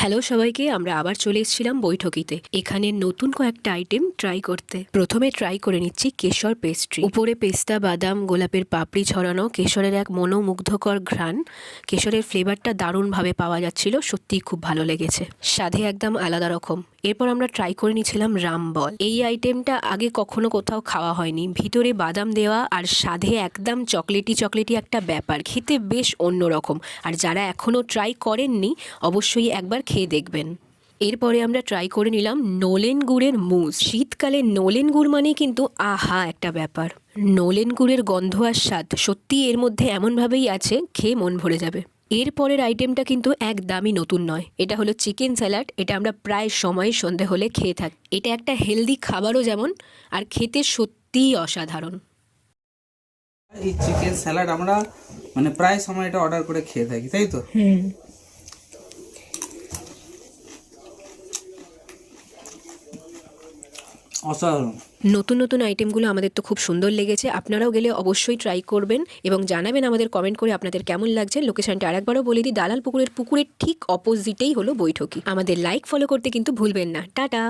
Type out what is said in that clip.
Hello সবাইকে, আমরা আবার চলে এসেছিলাম বৈঠকিতে। এখানে নতুন কয়েকটা আইটেম ট্রাই করতে। প্রথমে ট্রাই করে নিচ্ছি কেশর পেস্ট্রি। উপরে পেস্তা, বাদাম, গোলাপের পাপড়ি ছড়ানো, কেশরের এক মনোমুগ্ধকর ঘ্রাণ। কেশরের ফ্লেভারটা দারুণভাবে পাওয়া যাচ্ছিল, সত্যিই খুব ভালো লেগেছে, স্বাদে একদম আলাদা রকম। এরপর আমরা ট্রাই করে নিয়েছিলাম রামবল। এই আইটেমটা আগে কখনো কোথাও খাওয়া হয়নি। ভিতরে বাদাম দেওয়া আর স্বাদে একদম চকলেটি চকলেটি একটা ব্যাপার, খেতে বেশ অন্যরকম। আর যারা এখনও ট্রাই করেননি অবশ্যই একবার খেয়ে দেখবেন। এরপরে আমরা ট্রাই করে নিলাম নলেন গুড়ের মুস। শীতকালে নলেন গুড় মানে কিন্তু আহা একটা ব্যাপার। নলেন গুড়ের গন্ধ আর স্বাদ সত্যিই এর মধ্যে এমনভাবেই আছে, খেয়ে মন ভরে যাবে। এরপরের আইটেমটা কিন্তু একদমই নতুন নয়, এটা হলো চিকেন স্যালাড। এটা আমরা প্রায় সময় সন্ধে হলে খেয়ে থাকি। এটা একটা হেলদি খাবারও যেমন, আর খেতে সত্যিই অসাধারণ। এই চিকেন স্যালাড আমরা প্রায় সময় এটা অর্ডার করে খেয়ে থাকি, তাই তো? অসাধারণ। নতুন নতুন আইটেমগুলো আমাদের তো খুব সুন্দর লেগেছে। আপনারাও গেলে অবশ্যই ট্রাই করবেন এবং জানাবেন আমাদের কমেন্ট করে আপনাদের কেমন লাগছে। লোকেশনটা আরেকবারও বলে দিই, দালাল পুকুরের ঠিক অপোজিটেই হলো বৈঠকি। আমাদের লাইক ফলো করতে কিন্তু ভুলবেন না। টাটা।